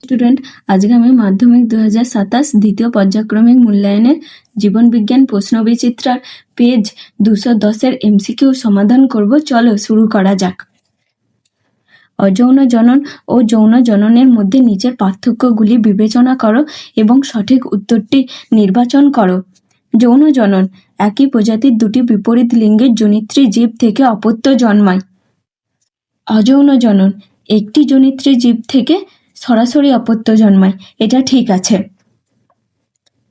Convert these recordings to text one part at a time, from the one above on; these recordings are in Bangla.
স্টুডেন্ট, আজকে আমি মাধ্যমিক 2027 দ্বিতীয় পর্যায়ক্রমিক মূল্যায়নের জীবনবিজ্ঞান প্রশ্নবিচিত্রার পেজ 210-এর এমসিকিউ সমাধান করব। চলো শুরু করা যাক। অযৌন জনন ও যৌন জননের মধ্যে নিচের পার্থক্যগুলি বিবেচনা করো এবং সঠিক উত্তরটি নির্বাচন করো। যৌন জনন, একই প্রজাতির দুটি বিপরীত লিঙ্গের জনিত্রী জীব থেকে অপত্য জন্মায়। অযৌন জনন, একটি জনিত্রী জীব থেকে সরাসরি অপত্য জন্মায়। এটা ঠিক আছে।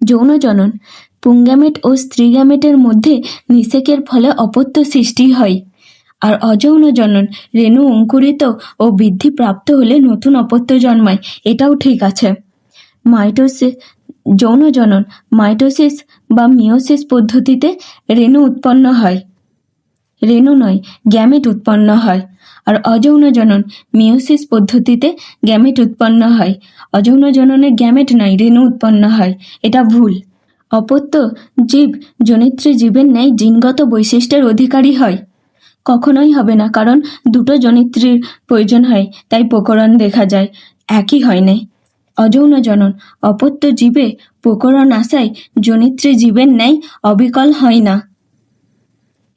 যৌন জনন, পুংগ্যামেট ও স্ত্রীগ্যামেটের মধ্যে নিষেকের ফলে অপত্য সৃষ্টি হয়। আর অযৌন জনন, রেণু অঙ্কুরিত ও বৃদ্ধি প্রাপ্ত হলে নতুন অপত্য জন্মায়। এটাও ঠিক আছে। মাইটোসিস, যৌন জনন মাইটোসিস বা মিওসিস পদ্ধতিতে রেণু উৎপন্ন হয়, রেণু নয় গ্যামেট উৎপন্ন হয়। আর অযৌন জনন মিওসিস পদ্ধতিতে গ্যামেট উৎপন্ন হয়। অযৌন জননে গ্যামেট নয় রেণু উৎপন্ন হয়। এটা ভুল। অপত্য জীব জনিত্রী জীবের ন্যায় জিনগত বৈশিষ্ট্যের অধিকারী হয়? কখনোই হবে না, কারণ দুটো জনিত্রীর প্রয়োজন হয়, তাই প্রকরণ দেখা যায়, একই হয় না। অযৌন জনন, অপত্য জীবে প্রকরণ আসায় জনিত্রী জীবের ন্যায় অবিকল হয় না।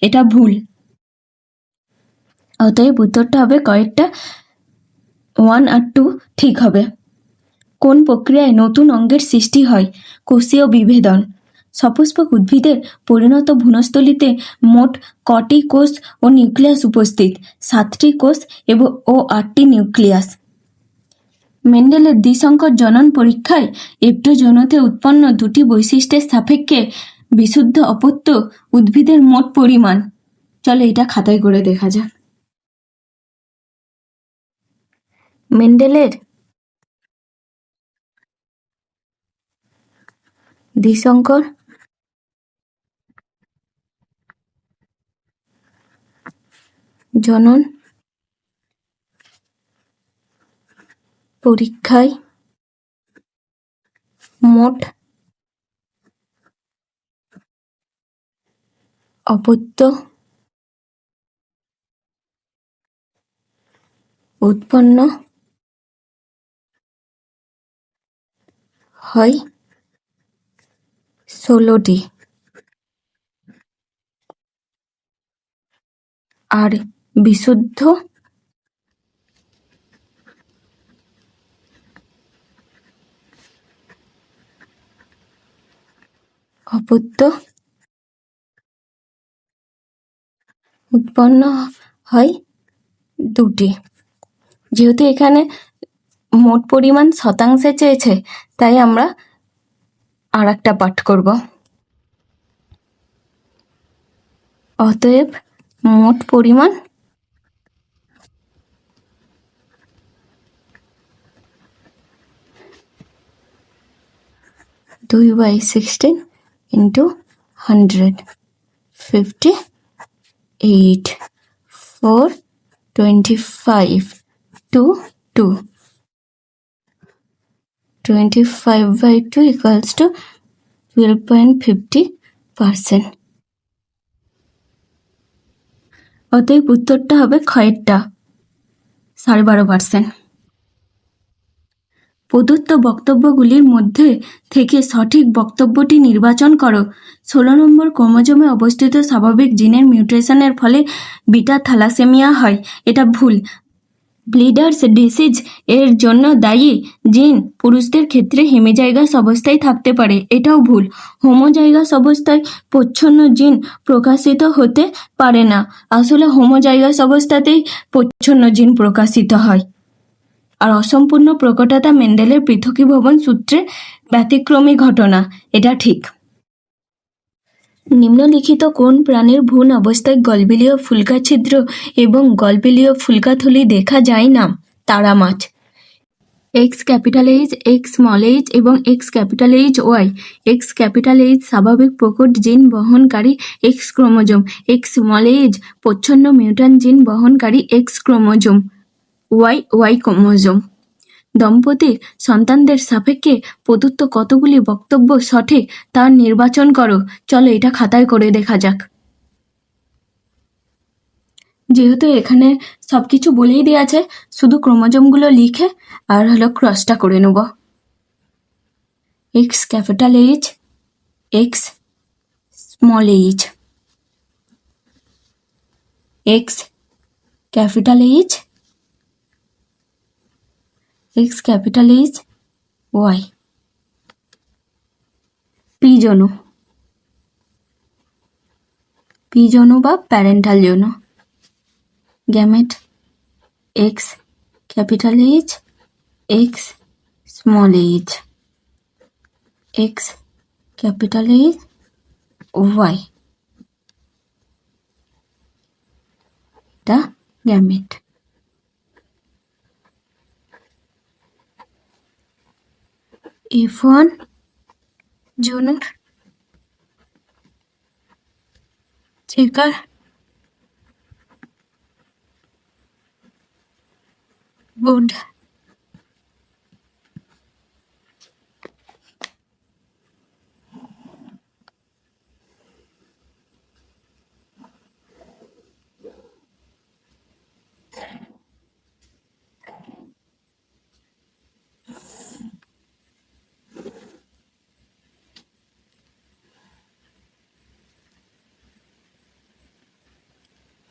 এটা ভুল। অতএব উত্তরটা হবে কয়েকটা 1 আর 2 ঠিক হবে। কোন প্রক্রিয়ায় নতুন অঙ্গের সৃষ্টি হয়? কোষীয় বিভেদন। সপুষ্পক উদ্ভিদের পরিণত ভ্রূণস্থলীতে মোট কটি কোষ ও নিউক্লিয়াস উপস্থিত? 7টি কোষ ও 8টি নিউক্লিয়াস। মেন্ডেলের দ্বিসংকর জনন পরীক্ষায় এপ্টো যৌনতে উৎপন্ন দুটি বৈশিষ্ট্যের সাপেক্ষে বিশুদ্ধ অপত্য উদ্ভিদের মোট পরিমাণ। চলো এটা খাতায় করে দেখা যাক। মেন্ডেলের দ্বিসংকর জনন পরীক্ষায় মোট অপত্য উৎপন্ন হয় 16টি। আর বিশুদ্ধ অপত্য উৎপন্ন হয় 2টি। যেহেতু এখানে মোট পরিমাণ শতাংশে চেয়েছে, তাই আমরা আর একটা পাঠ করব। অতএব মোট পরিমাণ 2/16 into 100, 58, 4, 25, 2, 2. 25/2 equals to 12.50%. অতএব উত্তরটা হবে ক্ষয়েরটা 12.5%। প্রদত্ত বক্তব্যগুলির মধ্যে থেকে সঠিক বক্তব্যটি নির্বাচন করো। 16 নম্বর ক্রোমোজোমে অবস্থিত স্বাভাবিক জিনের মিউটেশনের ফলে বিটা থ্যালাসেমিয়া হয়। এটা ভুল। ব্লিডার্স ডিসিজ এর জন্য দায়ী জিন পুরুষদের ক্ষেত্রে হেমিজাইগাস অবস্থায় থাকতে পারে। এটাও ভুল। হোমোজাইগাস অবস্থায় প্রচ্ছন্ন জিন প্রকাশিত হতে পারে না। আসলে হোমোজাইগাস অবস্থাতেই প্রচ্ছন্ন জিন প্রকাশিত হয়। আর অসম্পূর্ণ প্রকটতা মেন্ডেলের পৃথকীভবন সূত্রে ব্যতিক্রমী ঘটনা। এটা ঠিক। নিম্নলিখিত কোন প্রাণীর ভ্রূণ অবস্থায় গলবিলীয় ফুলকা-ছিদ্র এবং গলবিলীয় ফুলকা-থলি দেখা যায় না? তারা মাছ। XH, XH এবং XHY। XH স্বাভাবিক প্রকট জিন বহনকারী X ক্রোমোজোম। XH প্রচ্ছন্ন মিউট্যান্ট জিন বহনকারী X ক্রোমোজোম, Y ক্রোমোজোম। দম্পতির সন্তানদের সাপেক্ষে প্রদত্ত কতগুলি বক্তব্য সঠিক তা নির্বাচন করো। চলো এটা খাতায় করে দেখা যাক। যেহেতু এখানে সবকিছু বলেই দেওয়া আছে, শুধু ক্রোমোজোমগুলো লিখে আর হলো ক্রসটা করে নেব। X capital H, X small H, X capital H, X capital H Y. P যৌন, পি যৌন বা প্যারেন্টাল যৌন। Gamete X capital H, X small H, X capital H Y. এটা গ্যামেট। F1 যৌনর চেকার বোর্ড।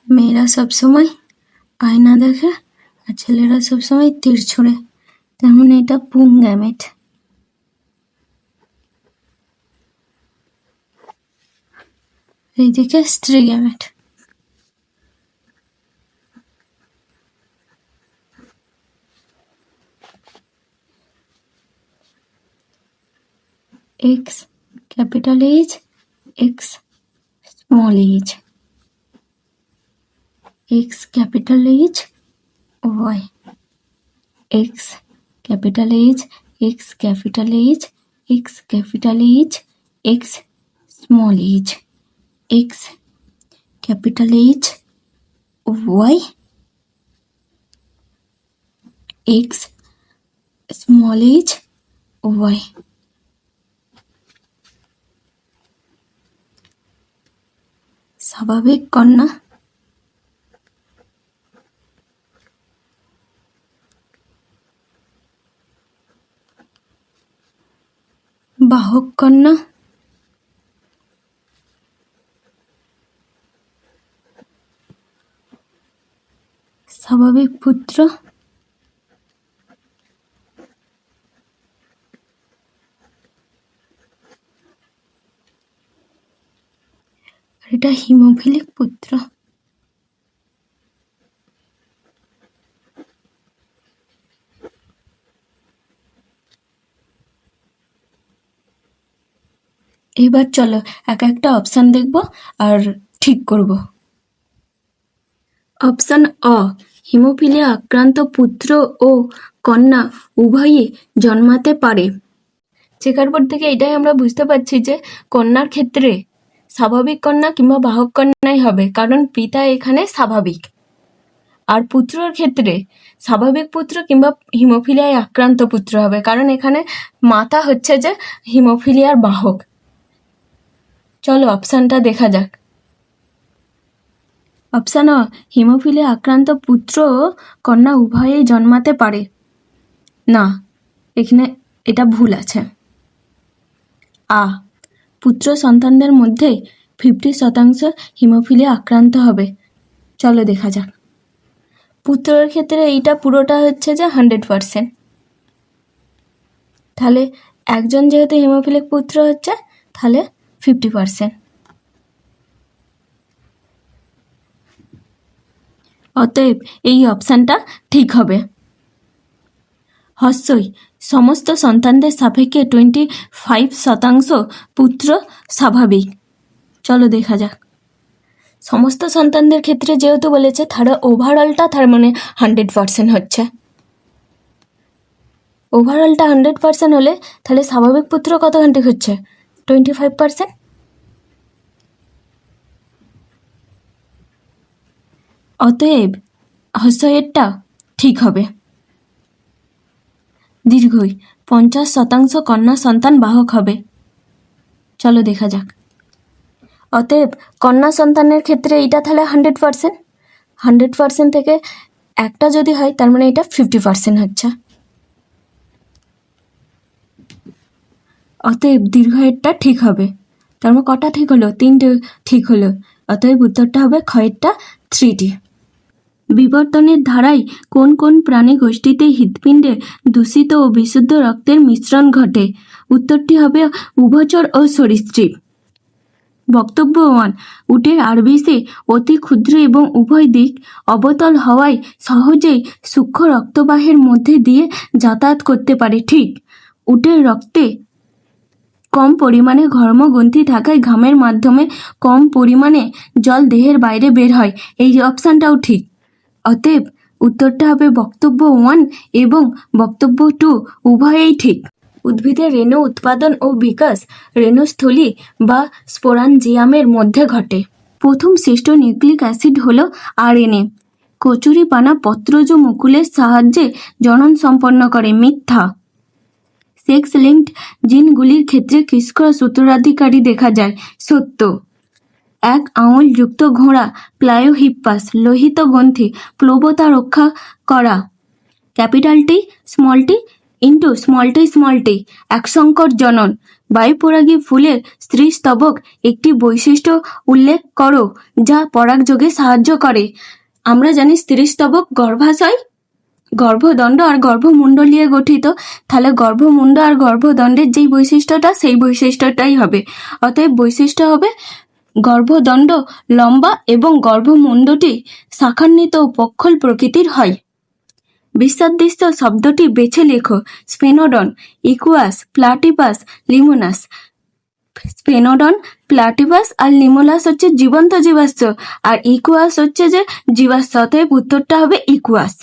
মেয়েরা সবসময় আয়না দেখে আর ছেলেরা সবসময় তীর ছোঁড়ে, তার মানে এটা পুং গ্যামেট। এইদিকে স্ত্রী gamete. X capital H, X small H, X capital H Y, X capital H, X capital H, X capital H, X small H, X capital H Y, X small H Y. স্বাভাবিক কন্যা, বাহক কন্যা, স্বাভাবিক পুত্র, আর এটা হিমোফিলিক পুত্র। এবার চলো এক একটা অপশান দেখব আর ঠিক করব। অপশান অ, হিমোফিলিয়া আক্রান্ত পুত্র ও কন্যা উভয়ই জন্মাতে পারে। চেকার বোর্ড থেকে এটাই আমরা বুঝতে পারছি যে কন্যার ক্ষেত্রে স্বাভাবিক কন্যা কিংবা বাহক কন্যাই হবে, কারণ পিতা এখানে স্বাভাবিক। আর পুত্রর ক্ষেত্রে স্বাভাবিক পুত্র কিংবা হিমোফিলিয়ায় আক্রান্ত পুত্র হবে, কারণ এখানে মাতা হচ্ছে যে হিমোফিলিয়ার বাহক। চলো অপশানটা দেখা যাক। অপশান অ, হিমোফিলিয়া আক্রান্ত পুত্র ও কন্যা উভয়েই জন্মাতে পারে। না, এখানে এটা ভুল আছে। আ, পুত্র সন্তানদের মধ্যে 50% হিমোফিলিয়া আক্রান্ত হবে। চলো দেখা যাক। পুত্রের ক্ষেত্রে এইটা পুরোটা হচ্ছে যে 100%। তাহলে একজন যেহেতু হিমোফিলিক পুত্র হচ্ছে, তাহলে 50%। অতএব এই অপশানটা ঠিক হবে। হস্যই, সমস্ত সন্তানদের সাপেক্ষে 25% পুত্র স্বাভাবিক। চলো দেখা যাক। সমস্ত সন্তানদের ক্ষেত্রে যেহেতু বলেছে, তাহলে ওভারঅলটা তার মানে 100% হচ্ছে। ওভারঅলটা 100% হলে তাহলে স্বাভাবিক পুত্র কতখানি হচ্ছে? 25%। অতএব হস্যেরটা ঠিক হবে। দীর্ঘই, 50% কন্যা সন্তান বাহক হবে। চলো দেখা যাক। অতএব কন্যা সন্তানের ক্ষেত্রে এইটা তাহলে 100%, 100% থেকে একটা যদি হয় তার মানে এটা 50% হচ্ছে। অতএব দীর্ঘয়েরটা ঠিক হবে। তার মানে কটা ঠিক হলো? 3টে ঠিক হলো। অতএব উত্তরটা হবে ক্ষয়েরটা 3টি। বিবর্তনের ধারায় কোন কোন প্রাণী গোষ্ঠীতে হৃৎপিণ্ডে দূষিত ও বিশুদ্ধ রক্তের মিশ্রণ ঘটে? উত্তরটি হবে উভচর ও সরীসৃপ। বক্তব্য 1, উটের আরবিসি অতি ক্ষুদ্র এবং উভয় দিক অবতল হওয়ায় সহজেই সূক্ষ্ম রক্তবাহের মধ্যে দিয়ে যাতায়াত করতে পারে। ঠিক। উটের রক্তে কম পরিমাণে ঘর্মগ্রন্থি থাকায় ঘামের মাধ্যমে কম পরিমাণে জল দেহের বাইরে বের হয়। এই অপশানটাও ঠিক। অতএব উত্তরটা হবে বক্তব্য 1 এবং বক্তব্য 2 উভয়েই ঠিক। উদ্ভিদের রেণু উৎপাদন ও বিকাশ রেণুস্থলী বা স্পোরাঞ্জিয়ামের মধ্যে ঘটে। প্রথম শ্রেষ্ঠ নিউক্লিক অ্যাসিড হল আরএনএ। কচুরিপানা পত্রজ মুকুলের সাহায্যে জনন সম্পন্ন করে। মিথ্যা। সেক্স লিঙ্কড জিনগুলির ক্ষেত্রে ক্রিসক্রস উত্তরাধিকারী দেখা যায়। সত্য। এক আঙুল যুক্ত ঘোড়া প্লায়োহিপ্পাস লোহিত গ্রন্থি প্লবতা রক্ষা করা। Capital T small tea into small tea একসংকর জনন। বায়ুপরাগী ফুলের স্ত্রীস্তবক একটি বৈশিষ্ট্য উল্লেখ করো যা পরাগযোগে সাহায্য করে। আমরা জানি স্ত্রীস্তবক গর্ভাশয়, গর্ভদণ্ড আর গর্ভমুণ্ড নিয়ে গঠিত। তাহলে গর্ভমুণ্ড আর গর্ভদণ্ডের যেই বৈশিষ্ট্যটা সেই বৈশিষ্ট্যটাই হবে। অতএব বৈশিষ্ট্য হবে গর্ভদণ্ড লম্বা এবং গর্ভমুণ্ডটি শাখান্বিত ও পক্ষল প্রকৃতির হয়। বিসদৃশ্য শব্দটি বেছে লেখো। স্পেনোডন, ইকুয়াস, প্লাটিপাস, লিমোনাস। স্পেনোডন, প্লাটিপাস আর লিমোনাস হচ্ছে জীবন্ত জীবাশ্ম আর ইকুয়াস হচ্ছে যে জীবাশ্ম। অতএব উত্তরটা হবে ইকুয়াস।